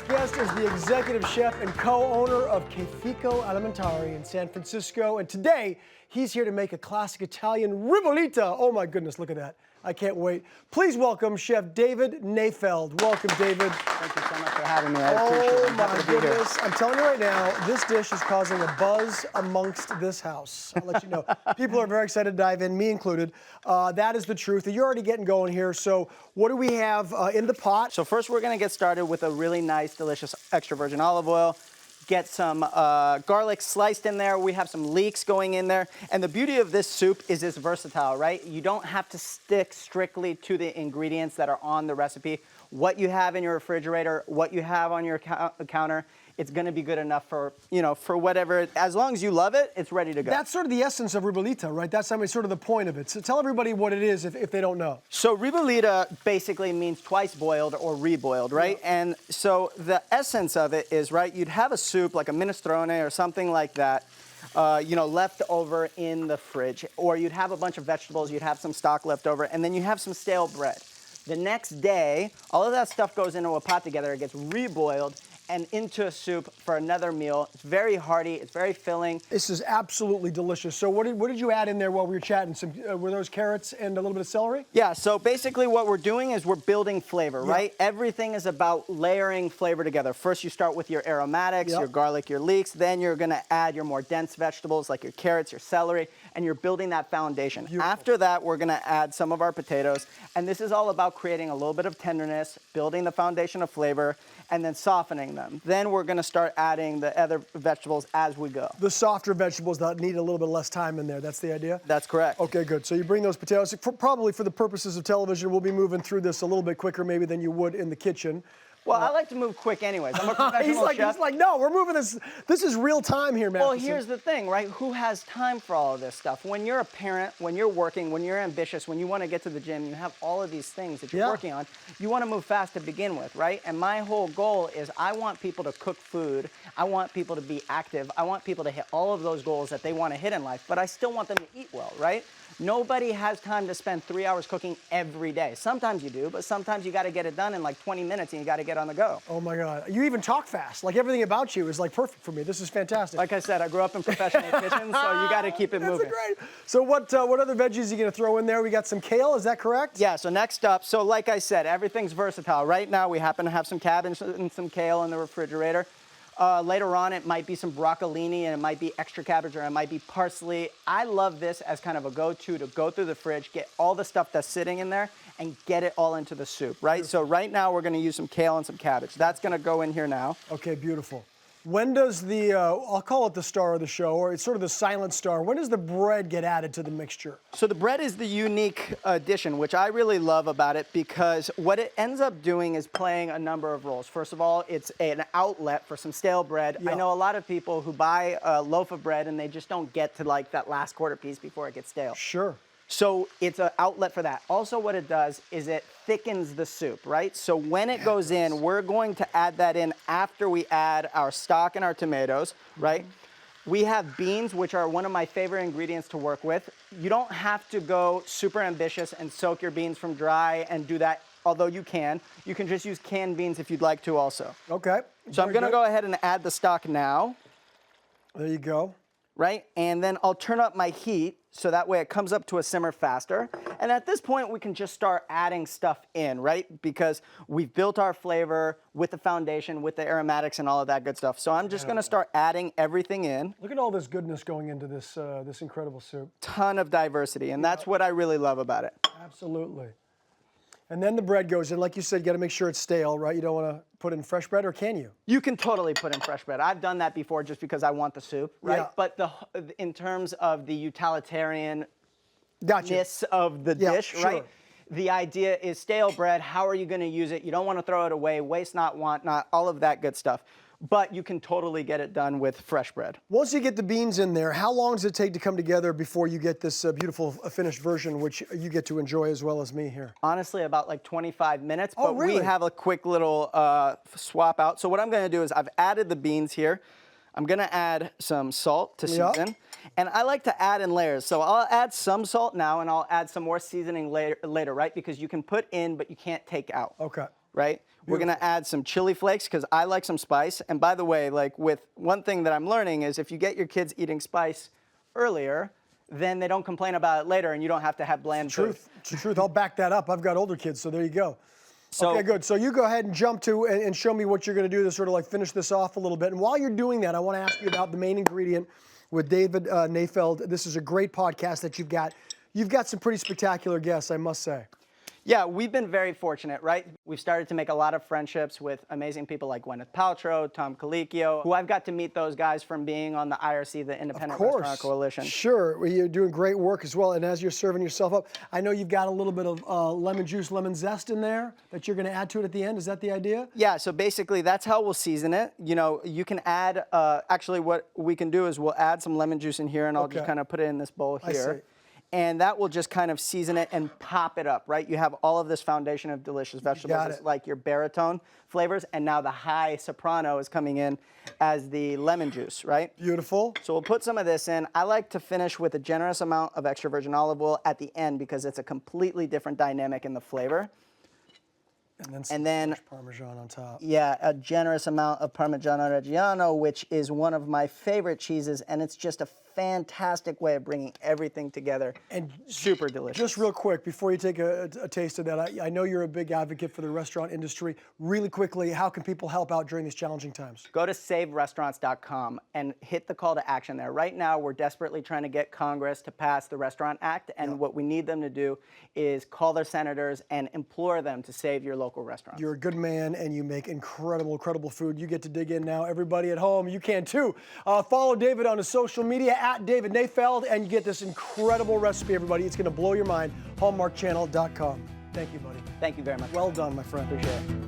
next guest is the executive chef and co-owner of Fico Alimentari in San Francisco. And today, he's here to make a classic Italian ribollita. Oh my goodness, look at that. I can't wait. Please welcome Chef David Nayfeld. Welcome, David. Thank you so much for having me. I appreciate it. Oh my goodness. I'm telling you right now, this dish is causing a buzz amongst this house. I'll let you know. People are very excited to dive in, me included. That is the truth. You're already getting going here. So what do we have in the pot? So first we're gonna get started with a really nice, delicious extra virgin olive oil. Get some garlic sliced in there. We have some leeks going in there. And the beauty of this soup is it's versatile, right? You don't have to stick strictly to the ingredients that are on the recipe. What you have in your refrigerator, what you have on your counter, it's gonna be good enough for, you know, for whatever. As long as you love it, it's ready to go. That's sort of the essence of ribollita, right? That's sort of the point of it. So tell everybody what it is if they don't know. So ribollita basically means twice boiled or reboiled, right? Yeah. And so the essence of it is, right, you'd have a soup like a minestrone or something like that, you know, left over in the fridge, or you'd have a bunch of vegetables, you'd have some stock left over, and then you have some stale bread. The next day, all of that stuff goes into a pot together, it gets reboiled, and into a soup for another meal. It's very hearty, it's very filling. This is absolutely delicious. So what did you add in there while we were chatting? Were those carrots and a little bit of celery? Yeah, so basically what we're doing is we're building flavor, right? Everything is about layering flavor together. First you start with your aromatics, your garlic, your leeks, then you're gonna add your more dense vegetables like your carrots, your celery, and you're building that foundation. Beautiful. After that, we're gonna add some of our potatoes, and this is all about creating a little bit of tenderness, building the foundation of flavor, and then softening them. Then we're gonna start adding the other vegetables as we go. The softer vegetables that need a little bit less time in there, that's the idea? That's correct. Okay, good. So you bring those potatoes, probably for the purposes of television, we'll be moving through this a little bit quicker maybe than you would in the kitchen. Well, I like to move quick anyways. I'm a professional chef. He's like, no, we're moving this. This is real time here, man. Well, here's the thing, right? Who has time for all of this stuff? When you're a parent, when you're working, when you're ambitious, when you want to get to the gym, you have all of these things that you're working on. You want to move fast to begin with, right? And my whole goal is I want people to cook food. I want people to be active. I want people to hit all of those goals that they want to hit in life, but I still want them to eat well, right? Nobody has time to spend 3 hours cooking every day. Sometimes you do, but sometimes you got to get it done in like 20 minutes and you got to get on the go. Oh my God. You even talk fast. Like everything about you is like perfect for me. This is fantastic. Like I said, I grew up in professional kitchens, so you got to keep it moving. That's great. So what other veggies are you going to throw in there? We got some kale, is that correct? Yeah, so next up, so like I said, everything's versatile. Right now we happen to have some cabbage and some kale in the refrigerator. Later on, it might be some broccolini, and it might be extra cabbage, or it might be parsley. I love this as kind of a go-to to go through the fridge, get all the stuff that's sitting in there, and get it all into the soup, right? So right now, we're gonna use some kale and some cabbage. That's gonna go in here now. Okay, beautiful. When does the, I'll call it the star of the show, or it's sort of the silent star, when does the bread get added to the mixture? So the bread is the unique addition, which I really love about it, because what it ends up doing is playing a number of roles. First of all, it's an outlet for some stale bread. I know a lot of people who buy a loaf of bread and they just don't get to like that last quarter piece before it gets stale. Sure. So it's an outlet for that. Also what it does is it thickens the soup, right? So when it goes in, we're going to add that in after we add our stock and our tomatoes, right? We have beans, which are one of my favorite ingredients to work with. You don't have to go super ambitious and soak your beans from dry and do that, although you can. You can just use canned beans if you'd like to also. Okay. So I'm gonna go ahead and add the stock now. There you go. Right? And then I'll turn up my heat so that way it comes up to a simmer faster. And at this point, we can just start adding stuff in, right? Because we've built our flavor with the foundation, with the aromatics and all of that good stuff. So I'm just gonna start adding everything in. Look at all this goodness going into this, this incredible soup. Ton of diversity, and that's what I really love about it. Absolutely. And then the bread goes in. Like you said, you got to make sure it's stale, right? You don't want to put in fresh bread, or can you? You can totally put in fresh bread. I've done that before just because I want the soup, right? Yeah. But in terms of the utilitarian-ness Gotcha. of the dish, sure. right? The idea is stale bread. How are you going to use it? You don't want to throw it away. Waste not, want not, all of that good stuff. But you can totally get it done with fresh bread. Once you get the beans in there, how long does it take to come together before you get this beautiful finished version, which you get to enjoy as well as me here? Honestly, about like 25 minutes, Oh, but really? we have a quick little swap out. So what I'm gonna do is I've added the beans here. I'm gonna add some salt to season. And I like to add in layers. So I'll add some salt now and I'll add some more seasoning later, right? Because you can put in, but you can't take out. Okay. right? We're gonna add some chili flakes because I like some spice. And by the way, like with one thing that I'm learning is if you get your kids eating spice earlier, then they don't complain about it later and you don't have to have bland food. It's the truth. I'll back that up. I've got older kids, so there you go. So, okay, good. So you go ahead and jump to and show me what you're going to do to sort of like finish this off a little bit. And while you're doing that, I want to ask you about the main ingredient with David Nayfeld. This is a great podcast that you've got. You've got some pretty spectacular guests, I must say. Yeah, we've been very fortunate, right? We've started to make a lot of friendships with amazing people like Gwyneth Paltrow, Tom Colicchio, who I've got to meet those guys from being on the IRC, the Independent Restaurant Coalition. Sure, well, you're doing great work as well. And as you're serving yourself up, I know you've got a little bit of lemon juice, lemon zest in there that you're going to add to it at the end. Is that the idea? Yeah, so basically that's how we'll season it. You know, you can add, actually what we can do is we'll add some lemon juice in here and I'll just kind of put it in this bowl here. I see. And that will just kind of season it and pop it up, right? You have all of this foundation of delicious vegetables. It's like your baritone flavors, and now the high soprano is coming in as the lemon juice, right? Beautiful. So we'll put some of this in. I like to finish with a generous amount of extra virgin olive oil at the end because it's a completely different dynamic in the flavor. And then Parmesan on top. Yeah, a generous amount of Parmigiano Reggiano, which is one of my favorite cheeses, and it's just a fantastic way of bringing everything together and super delicious. Just real quick, before you take a taste of that, I know you're a big advocate for the restaurant industry. Really quickly, how can people help out during these challenging times? Go to saverestaurants.com and hit the call to action there. Right now, we're desperately trying to get Congress to pass the Restaurant Act, and what we need them to do is call their senators and implore them to save your local restaurants. You're a good man, and you make incredible food. You get to dig in now. Everybody at home, you can too. Follow David on his social media, at David Nayfeld, and you get this incredible recipe, everybody. It's going to blow your mind. HallmarkChannel.com. Thank you, buddy. Thank you very much. Well done, my friend. Appreciate it.